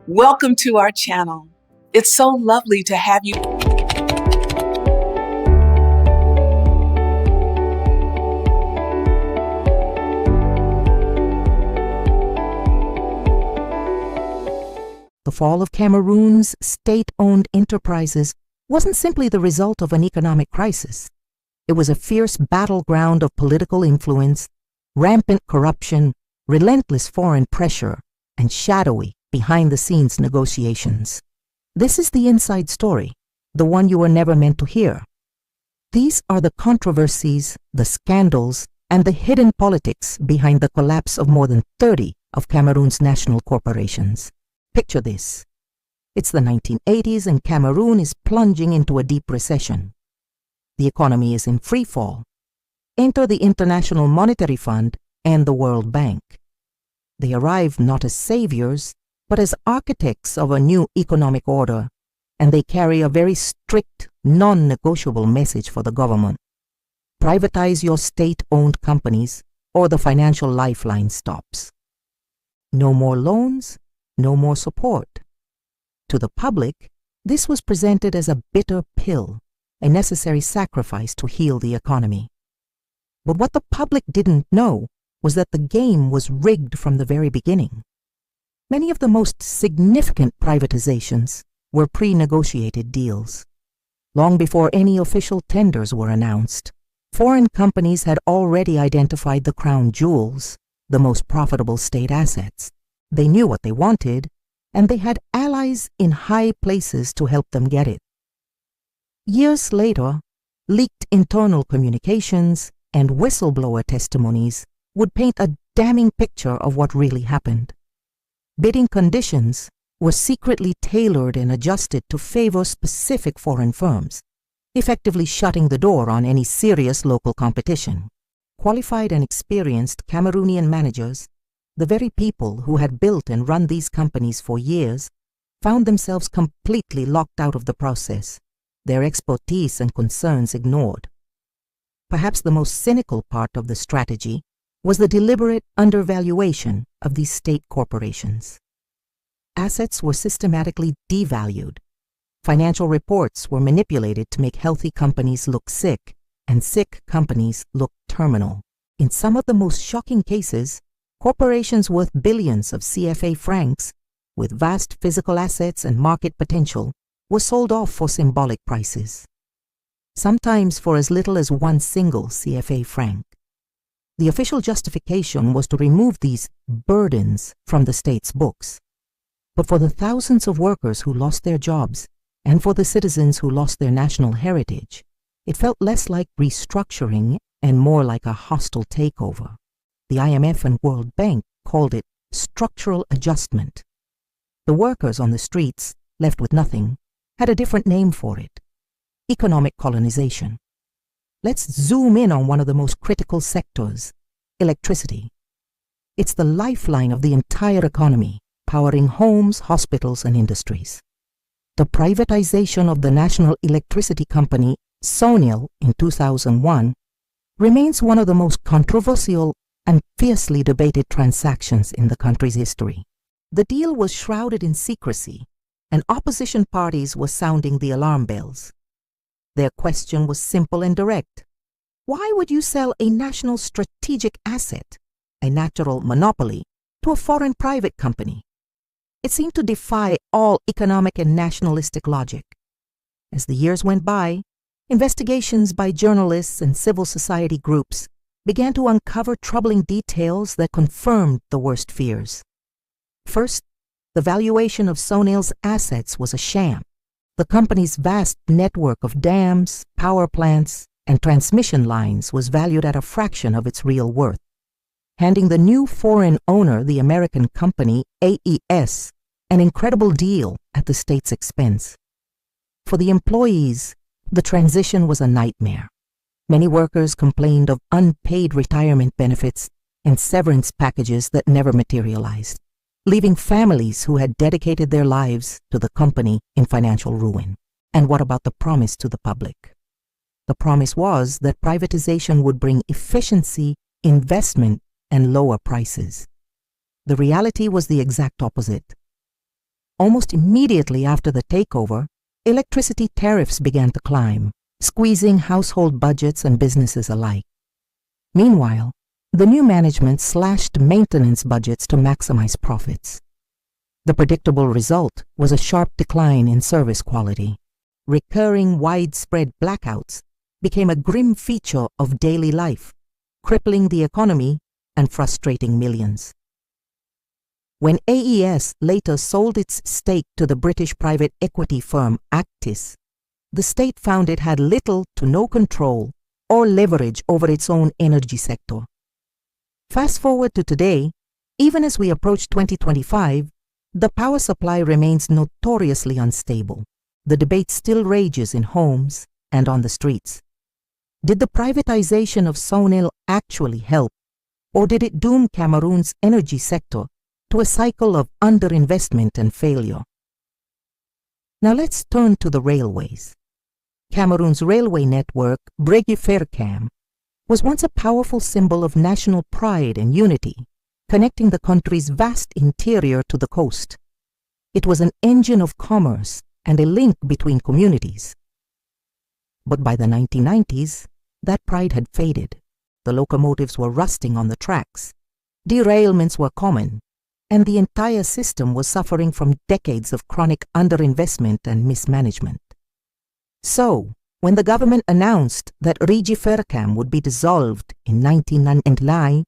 Welcome to our channel. It's so lovely to have you. The fall of Cameroon's state-owned enterprises wasn't simply the result of an economic crisis. It was a fierce battleground of political influence, rampant corruption, relentless foreign pressure, and shadowy, behind-the-scenes negotiations. This is the inside story, the one you were never meant to hear. These are the controversies, the scandals, and the hidden politics behind the collapse of more than 30 of Cameroon's national corporations. Picture this. It's the 1980s and Cameroon is plunging into a deep recession. The economy is in free fall. Enter the International Monetary Fund and the World Bank. They arrive not as saviors, but as architects of a new economic order, and they carry a very strict, non-negotiable message for the government. Privatize your state-owned companies, or the financial lifeline stops. No more loans, no more support. To the public, this was presented as a bitter pill, a necessary sacrifice to heal the economy. But what the public didn't know was that the game was rigged from the very beginning. Many of the most significant privatizations were pre-negotiated deals. Long before any official tenders were announced, foreign companies had already identified the crown jewels, the most profitable state assets. They knew what they wanted, and they had allies in high places to help them get it. Years later, leaked internal communications and whistleblower testimonies would paint a damning picture of what really happened. Bidding conditions were secretly tailored and adjusted to favor specific foreign firms, effectively shutting the door on any serious local competition. Qualified and experienced Cameroonian managers, the very people who had built and run these companies for years, found themselves completely locked out of the process, their expertise and concerns ignored. Perhaps the most cynical part of the strategy was the deliberate undervaluation of these state corporations. Assets were systematically devalued. Financial reports were manipulated to make healthy companies look sick and sick companies look terminal. In some of the most shocking cases, corporations worth billions of CFA francs, with vast physical assets and market potential, were sold off for symbolic prices, sometimes for as little as one single CFA franc. The official justification was to remove these burdens from the state's books. But for the thousands of workers who lost their jobs, and for the citizens who lost their national heritage, it felt less like restructuring and more like a hostile takeover. The IMF and World Bank called it structural adjustment. The workers on the streets, left with nothing, had a different name for it: economic colonization. Let's zoom in on one of the most critical sectors: electricity. It's the lifeline of the entire economy, powering homes, hospitals, and industries. The privatization of the national electricity company, Sonil, in 2001, remains one of the most controversial and fiercely debated transactions in the country's history. The deal was shrouded in secrecy, and opposition parties were sounding the alarm bells. Their question was simple and direct. Why would you sell a national strategic asset, a natural monopoly, to a foreign private company? It seemed to defy all economic and nationalistic logic. As the years went by, investigations by journalists and civil society groups began to uncover troubling details that confirmed the worst fears. First, the valuation of Sonil's assets was a sham. The company's vast network of dams, power plants, and transmission lines was valued at a fraction of its real worth, handing the new foreign owner, the American company AES, an incredible deal at the state's expense. For the employees, the transition was a nightmare. Many workers complained of unpaid retirement benefits and severance packages that never materialized, leaving families who had dedicated their lives to the company in financial ruin. And what about the promise to the public? The promise was that privatization would bring efficiency, investment, and lower prices. The reality was the exact opposite. Almost immediately after the takeover, electricity tariffs began to climb, squeezing household budgets and businesses alike. Meanwhile, the new management slashed maintenance budgets to maximize profits. The predictable result was a sharp decline in service quality. Recurring widespread blackouts became a grim feature of daily life, crippling the economy and frustrating millions. When AES later sold its stake to the British private equity firm Actis, the state found it had little to no control or leverage over its own energy sector. Fast forward to today, even as we approach 2025, the power supply remains notoriously unstable. The debate still rages in homes and on the streets. Did the privatization of Sonil actually help, or did it doom Cameroon's energy sector to a cycle of underinvestment and failure? Now let's turn to the railways. Cameroon's railway network, Breguifercam, was once a powerful symbol of national pride and unity, connecting the country's vast interior to the coast. It was an engine of commerce and a link between communities. But by the 1990s, that pride had faded. The locomotives were rusting on the tracks, derailments were common, and the entire system was suffering from decades of chronic underinvestment and mismanagement. So, when the government announced that Breguifercam would be dissolved in 1999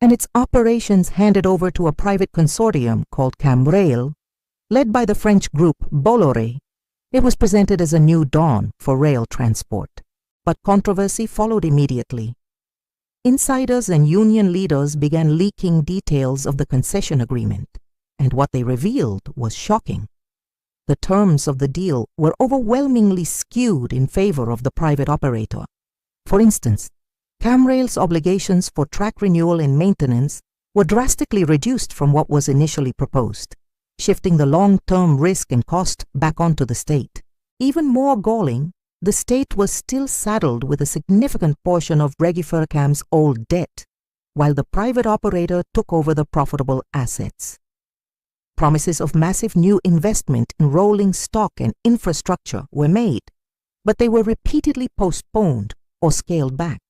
and its operations handed over to a private consortium called Camrail, led by the French group Bolloré, it was presented as a new dawn for rail transport. But controversy followed immediately. Insiders and union leaders began leaking details of the concession agreement, and what they revealed was shocking. The terms of the deal were overwhelmingly skewed in favor of the private operator. For instance, Camrail's obligations for track renewal and maintenance were drastically reduced from what was initially proposed, shifting the long-term risk and cost back onto the state. Even more galling, the state was still saddled with a significant portion of Breguifercam's old debt, while the private operator took over the profitable assets. Promises of massive new investment in rolling stock and infrastructure were made, but they were repeatedly postponed or scaled back.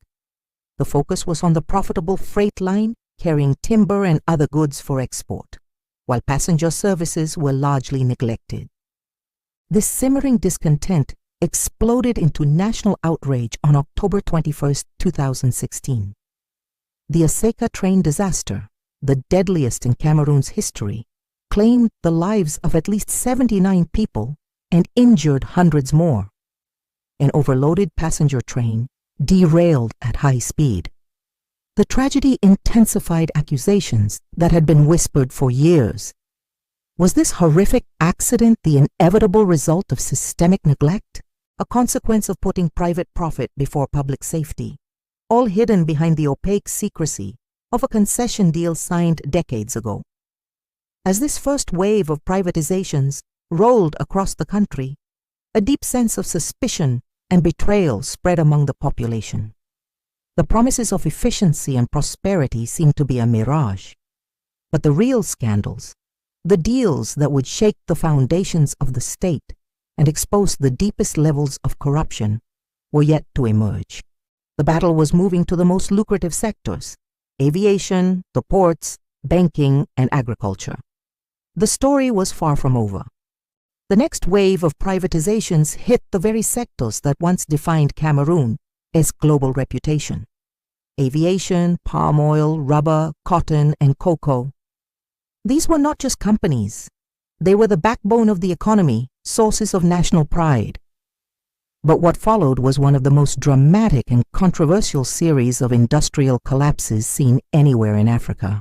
The focus was on the profitable freight line carrying timber and other goods for export, while passenger services were largely neglected. This simmering discontent exploded into national outrage on October 21, 2016. The Aseka train disaster, the deadliest in Cameroon's history, claimed the lives of at least 79 people and injured hundreds more. An overloaded passenger train derailed at high speed. The tragedy intensified accusations that had been whispered for years. Was this horrific accident the inevitable result of systemic neglect, a consequence of putting private profit before public safety, all hidden behind the opaque secrecy of a concession deal signed decades ago? As this first wave of privatizations rolled across the country, a deep sense of suspicion and betrayal spread among the population. The promises of efficiency and prosperity seemed to be a mirage. But the real scandals, the deals that would shake the foundations of the state and expose the deepest levels of corruption, were yet to emerge. The battle was moving to the most lucrative sectors: aviation, the ports, banking, and agriculture. The story was far from over. The next wave of privatizations hit the very sectors that once defined Cameroon's global reputation: aviation, palm oil, rubber, cotton, and cocoa. These were not just companies. They were the backbone of the economy, sources of national pride. But what followed was one of the most dramatic and controversial series of industrial collapses seen anywhere in Africa.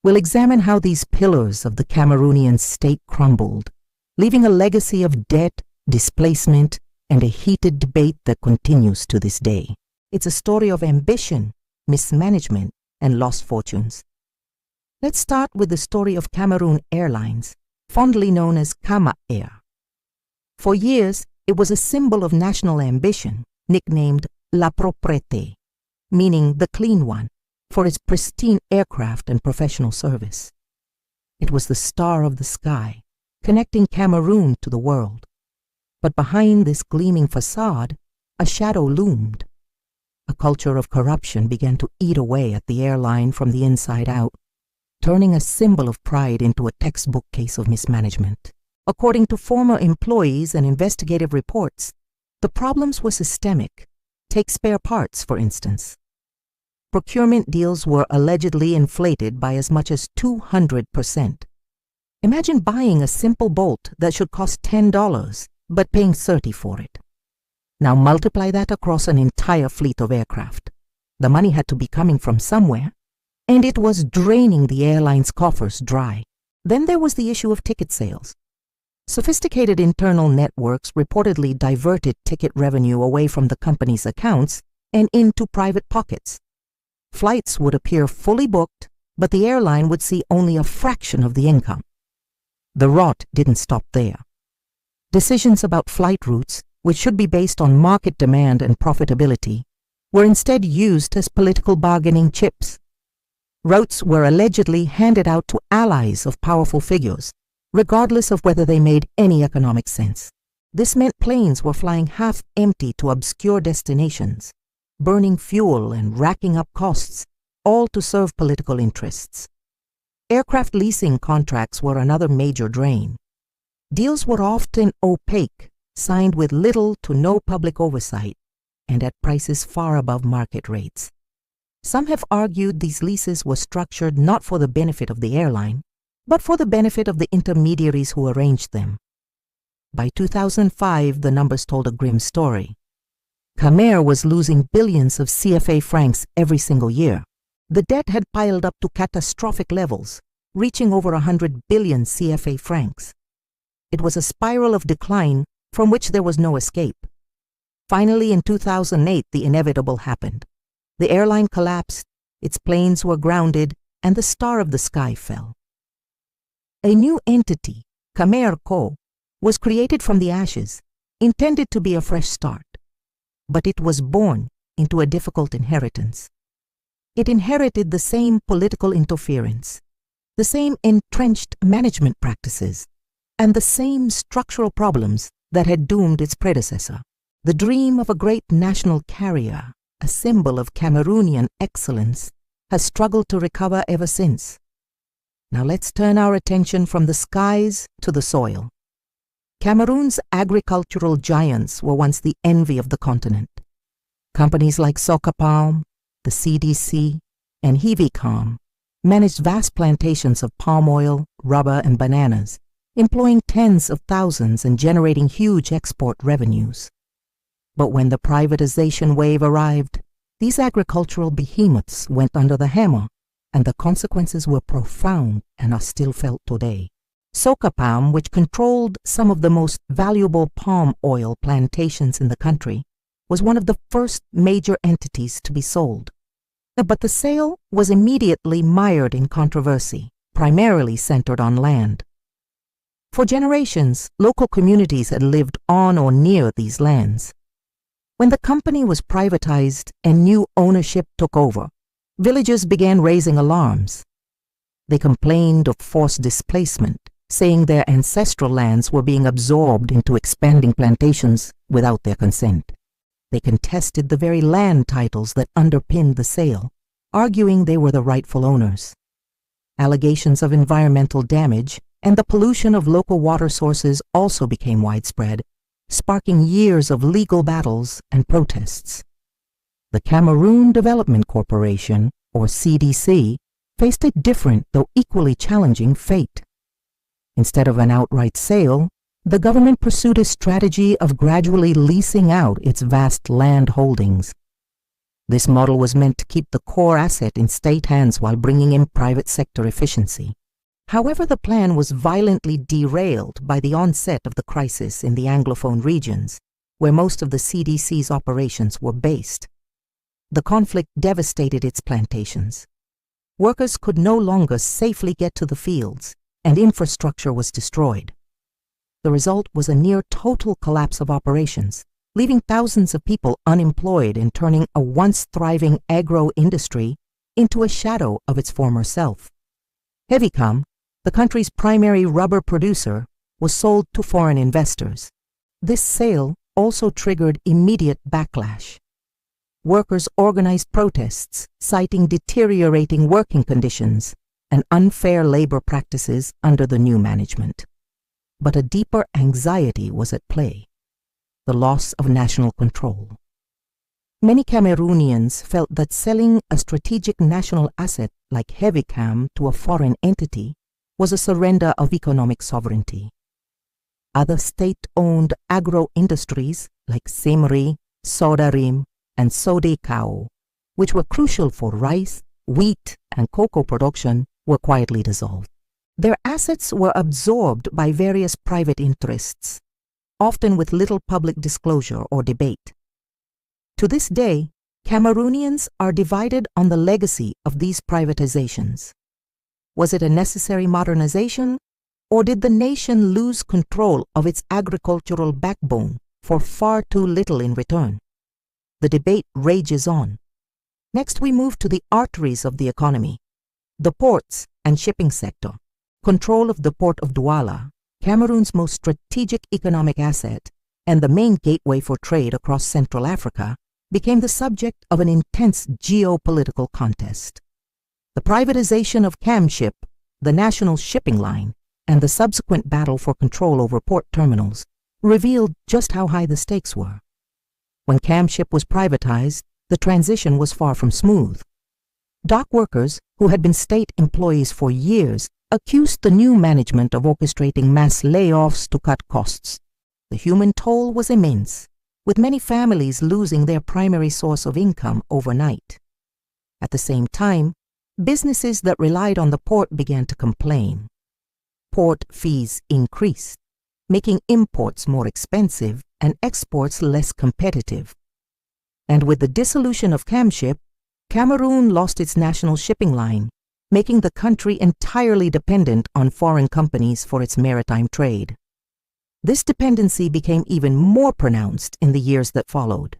We'll examine how these pillars of the Cameroonian state crumbled, leaving a legacy of debt, displacement, and a heated debate that continues to this day. It's a story of ambition, mismanagement, and lost fortunes. Let's start with the story of Cameroon Airlines, fondly known as Kama Air. For years, it was a symbol of national ambition, nicknamed La Propreté, meaning the clean one, for its pristine aircraft and professional service. It was the star of the sky, connecting Cameroon to the world. But behind this gleaming facade, a shadow loomed. A culture of corruption began to eat away at the airline from the inside out, turning a symbol of pride into a textbook case of mismanagement. According to former employees and investigative reports, the problems were systemic. Take spare parts, for instance. Procurement deals were allegedly inflated by as much as 200%. Imagine buying a simple bolt that should cost $10, but paying $30 for it. Now multiply that across an entire fleet of aircraft. The money had to be coming from somewhere, and it was draining the airline's coffers dry. Then there was the issue of ticket sales. Sophisticated internal networks reportedly diverted ticket revenue away from the company's accounts and into private pockets. Flights would appear fully booked, but the airline would see only a fraction of the income. The rot didn't stop there. Decisions about flight routes, which should be based on market demand and profitability, were instead used as political bargaining chips. Routes were allegedly handed out to allies of powerful figures, regardless of whether they made any economic sense. This meant planes were flying half empty to obscure destinations, burning fuel and racking up costs, all to serve political interests. Aircraft leasing contracts were another major drain. Deals were often opaque, signed with little to no public oversight, and at prices far above market rates. Some have argued these leases were structured not for the benefit of the airline, but for the benefit of the intermediaries who arranged them. By 2005, the numbers told a grim story. Cameroon was losing billions of CFA francs every single year. The debt had piled up to catastrophic levels, reaching over 100 billion CFA francs. It was a spiral of decline from which there was no escape. Finally, in 2008, the inevitable happened. The airline collapsed, its planes were grounded, and the star of the sky fell. A new entity, Cameroon Co., was created from the ashes, intended to be a fresh start. But it was born into a difficult inheritance. It inherited the same political interference, the same entrenched management practices, and the same structural problems that had doomed its predecessor. The dream of a great national carrier, a symbol of Cameroonian excellence, has struggled to recover ever since. Now let's turn our attention from the skies to the soil. Cameroon's agricultural giants were once the envy of the continent. Companies like Saga, the CDC, and Hivicom managed vast plantations of palm oil, rubber, and bananas, employing tens of thousands and generating huge export revenues. But when the privatization wave arrived, these agricultural behemoths went under the hammer, and the consequences were profound and are still felt today. Saga, which controlled some of the most valuable palm oil plantations in the country, was one of the first major entities to be sold. But the sale was immediately mired in controversy, primarily centered on land. For generations, local communities had lived on or near these lands. When the company was privatized and new ownership took over, villagers began raising alarms. They complained of forced displacement, saying their ancestral lands were being absorbed into expanding plantations without their consent. They contested the very land titles that underpinned the sale, arguing they were the rightful owners. Allegations of environmental damage and the pollution of local water sources also became widespread, sparking years of legal battles and protests. The Cameroon Development Corporation, or CDC, faced a different though equally challenging fate. Instead of an outright sale, the government pursued a strategy of gradually leasing out its vast land holdings. This model was meant to keep the core asset in state hands while bringing in private sector efficiency. However, the plan was violently derailed by the onset of the crisis in the Anglophone regions, where most of the CDC's operations were based. The conflict devastated its plantations. Workers could no longer safely get to the fields, and infrastructure was destroyed. The result was a near total collapse of operations, leaving thousands of people unemployed and turning a once thriving agro-industry into a shadow of its former self. Hivicom, the country's primary rubber producer, was sold to foreign investors. This sale also triggered immediate backlash. Workers organized protests, citing deteriorating working conditions and unfair labor practices under the new management. But a deeper anxiety was at play: the loss of national control. Many Cameroonians felt that selling a strategic national asset like Heavy Cam to a foreign entity was a surrender of economic sovereignty. Other state-owned agro-industries like Simri, Sodarim, and Sodekao, which were crucial for rice, wheat, and cocoa production, were quietly dissolved. Their assets were absorbed by various private interests, often with little public disclosure or debate. To this day, Cameroonians are divided on the legacy of these privatizations. Was it a necessary modernization, or did the nation lose control of its agricultural backbone for far too little in return? The debate rages on. Next, we move to the arteries of the economy: the ports and shipping sector. Control of the port of Douala, Cameroon's most strategic economic asset and the main gateway for trade across Central Africa, became the subject of an intense geopolitical contest. The privatization of Camship, the national shipping line, and the subsequent battle for control over port terminals revealed just how high the stakes were. When Camship was privatized, the transition was far from smooth. Dock workers, who had been state employees for years, accused the new management of orchestrating mass layoffs to cut costs. The human toll was immense, with many families losing their primary source of income overnight. At the same time, businesses that relied on the port began to complain. Port fees increased, making imports more expensive and exports less competitive. And with the dissolution of Camship, Cameroon lost its national shipping line, making the country entirely dependent on foreign companies for its maritime trade. This dependency became even more pronounced in the years that followed.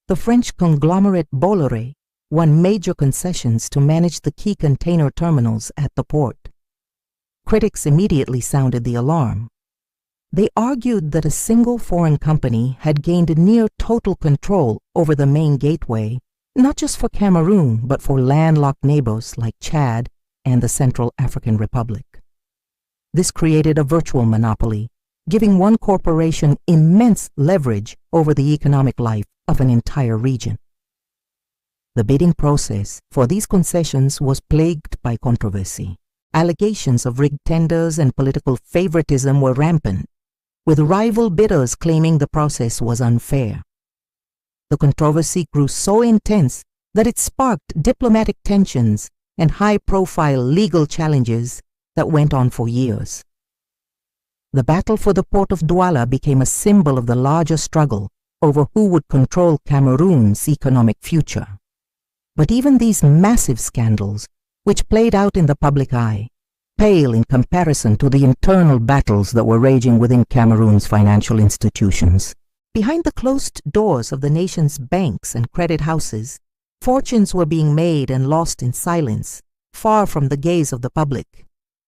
The French conglomerate Bolloré won major concessions to manage the key container terminals at the port. Critics immediately sounded the alarm. They argued that a single foreign company had gained near total control over the main gateway, not just for Cameroon, but for landlocked neighbors like Chad and the Central African Republic. This created a virtual monopoly, giving one corporation immense leverage over the economic life of an entire region. The bidding process for these concessions was plagued by controversy. Allegations of rigged tenders and political favoritism were rampant, with rival bidders claiming the process was unfair. The controversy grew so intense that it sparked diplomatic tensions and high-profile legal challenges that went on for years. The battle for the port of Douala became a symbol of the larger struggle over who would control Cameroon's economic future. But even these massive scandals, which played out in the public eye, pale in comparison to the internal battles that were raging within Cameroon's financial institutions. Behind the closed doors of the nation's banks and credit houses, fortunes were being made and lost in silence, far from the gaze of the public.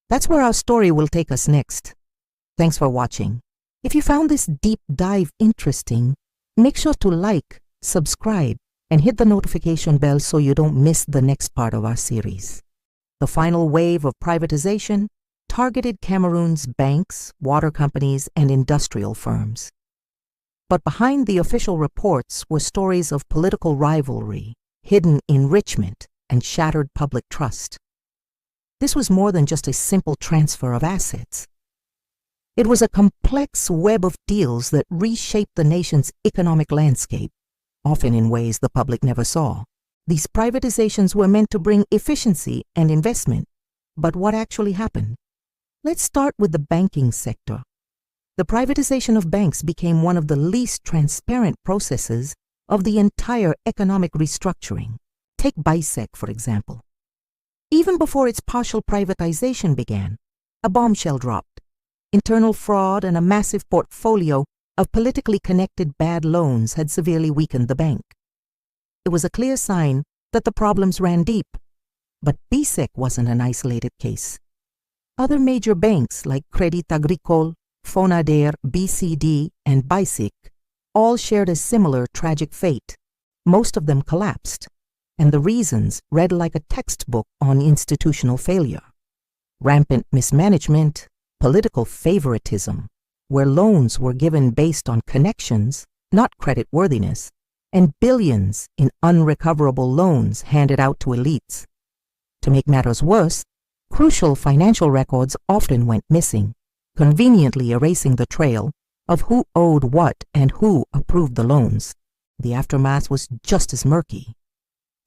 That's where our story will take us next. Thanks for watching. If you found this deep dive interesting, make sure to like, subscribe, and hit the notification bell so you don't miss the next part of our series. The final wave of privatization targeted Cameroon's banks, water companies, and industrial firms. But behind the official reports were stories of political rivalry, hidden enrichment, and shattered public trust. This was more than just a simple transfer of assets. It was a complex web of deals that reshaped the nation's economic landscape, often in ways the public never saw. These privatizations were meant to bring efficiency and investment, but what actually happened? Let's start with the banking sector. The privatization of banks became one of the least transparent processes of the entire economic restructuring. Take BISEC, for example. Even before its partial privatization began, a bombshell dropped: internal fraud and a massive portfolio of politically connected bad loans had severely weakened the bank. It was a clear sign that the problems ran deep. But BISEC wasn't an isolated case. Other major banks like Crédit Agricole, Fonadair, BCD, and Bicic all shared a similar tragic fate. Most of them collapsed, and the reasons read like a textbook on institutional failure. Rampant mismanagement, political favoritism, where loans were given based on connections, not creditworthiness, and billions in unrecoverable loans handed out to elites. To make matters worse, crucial financial records often went missing, conveniently erasing the trail of who owed what and who approved the loans. The aftermath was just as murky.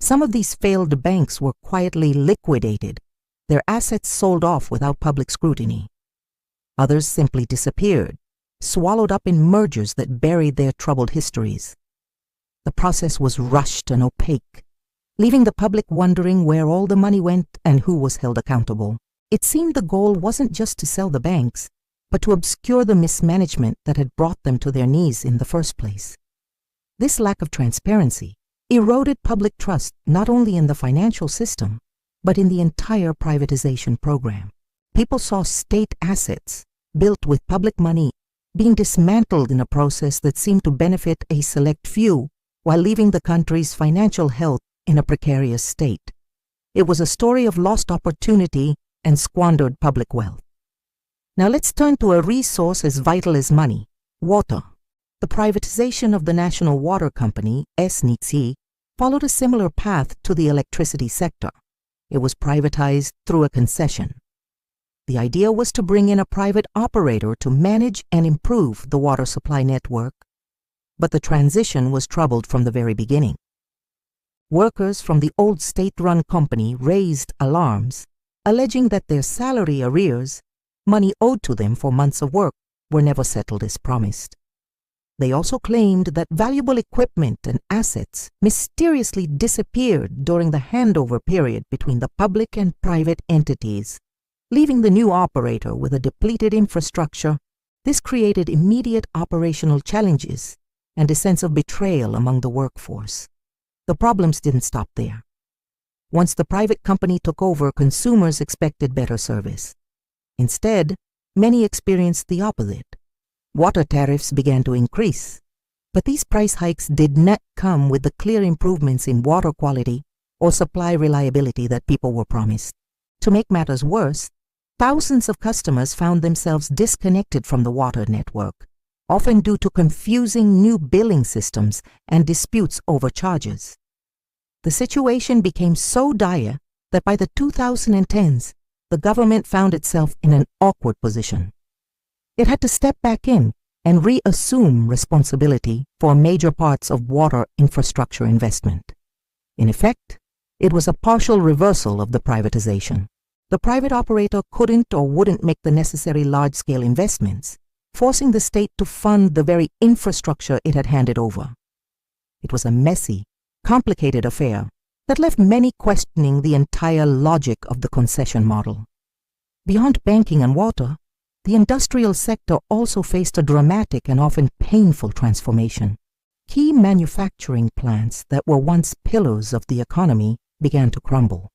Some of these failed banks were quietly liquidated, their assets sold off without public scrutiny. Others simply disappeared, swallowed up in mergers that buried their troubled histories. The process was rushed and opaque, leaving the public wondering where all the money went and who was held accountable. It seemed the goal wasn't just to sell the banks, but to obscure the mismanagement that had brought them to their knees in the first place. This lack of transparency eroded public trust not only in the financial system, but in the entire privatization program. People saw state assets, built with public money, being dismantled in a process that seemed to benefit a select few while leaving the country's financial health in a precarious state. It was a story of lost opportunity and squandered public wealth. Now let's turn to a resource as vital as money: water. The privatization of the National Water Company, SNC, followed a similar path to the electricity sector. It was privatized through a concession. The idea was to bring in a private operator to manage and improve the water supply network, but the transition was troubled from the very beginning. Workers from the old state-run company raised alarms, alleging that their salary arrears, money owed to them for months of work, were never settled as promised. They also claimed that valuable equipment and assets mysteriously disappeared during the handover period between the public and private entities, leaving the new operator with a depleted infrastructure. This created immediate operational challenges and a sense of betrayal among the workforce. The problems didn't stop there. Once the private company took over, consumers expected better service. Instead, many experienced the opposite. Water tariffs began to increase, but these price hikes did not come with the clear improvements in water quality or supply reliability that people were promised. To make matters worse, thousands of customers found themselves disconnected from the water network, often due to confusing new billing systems and disputes over charges. The situation became so dire that by the 2010s, the government found itself in an awkward position. It had to step back in and reassume responsibility for major parts of water infrastructure investment. In effect, it was a partial reversal of the privatization. The private operator couldn't or wouldn't make the necessary large-scale investments, forcing the state to fund the very infrastructure it had handed over. It was a messy, complicated affair that left many questioning the entire logic of the concession model. Beyond banking and water, the industrial sector also faced a dramatic and often painful transformation. Key manufacturing plants that were once pillars of the economy began to crumble.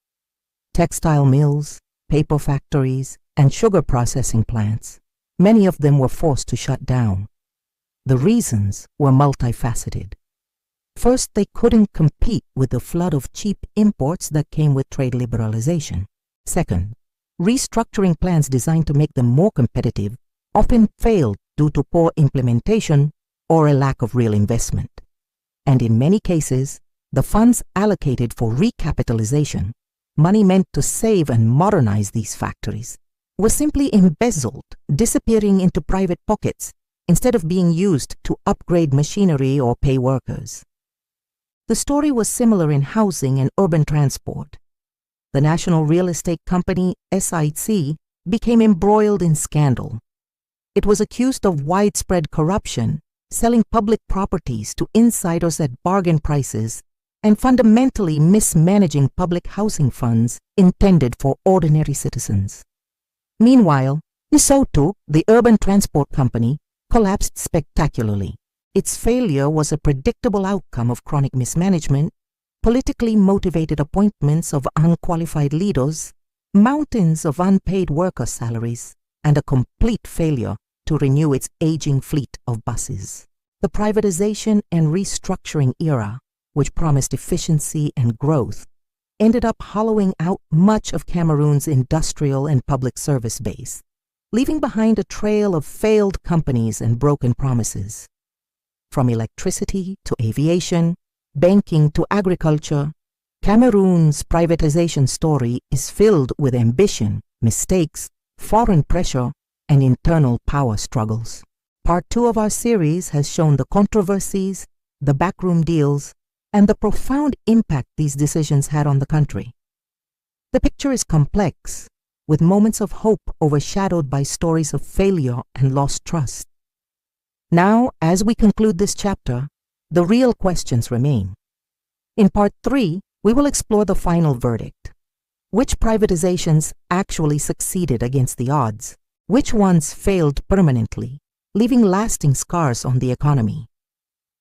Textile mills, paper factories, and sugar processing plants, many of them were forced to shut down. The reasons were multifaceted. First, they couldn't compete with the flood of cheap imports that came with trade liberalization. Second, restructuring plans designed to make them more competitive often failed due to poor implementation or a lack of real investment. And in many cases, the funds allocated for recapitalization, money meant to save and modernize these factories, were simply embezzled, disappearing into private pockets instead of being used to upgrade machinery or pay workers. The story was similar in housing and urban transport. The national real estate company, SIC, became embroiled in scandal. It was accused of widespread corruption, selling public properties to insiders at bargain prices, and fundamentally mismanaging public housing funds intended for ordinary citizens. Meanwhile, Lesotho, the urban transport company, collapsed spectacularly. Its failure was a predictable outcome of chronic mismanagement, politically motivated appointments of unqualified leaders, mountains of unpaid worker salaries, and a complete failure to renew its aging fleet of buses. The privatization and restructuring era, which promised efficiency and growth, ended up hollowing out much of Cameroon's industrial and public service base, leaving behind a trail of failed companies and broken promises. From electricity to aviation, banking to agriculture, Cameroon's privatization story is filled with ambition, mistakes, foreign pressure, and internal power struggles. Part 2 of our series has shown the controversies, the backroom deals, and the profound impact these decisions had on the country. The picture is complex, with moments of hope overshadowed by stories of failure and lost trust. Now, as we conclude this chapter, the real questions remain. In Part 3, we will explore the final verdict. Which privatizations actually succeeded against the odds? Which ones failed permanently, leaving lasting scars on the economy?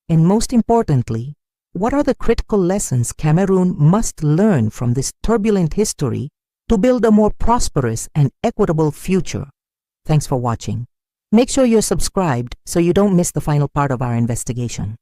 And most importantly, what are the critical lessons Cameroon must learn from this turbulent history to build a more prosperous and equitable future? Thanks for watching. Make sure you're subscribed so you don't miss the final part of our investigation.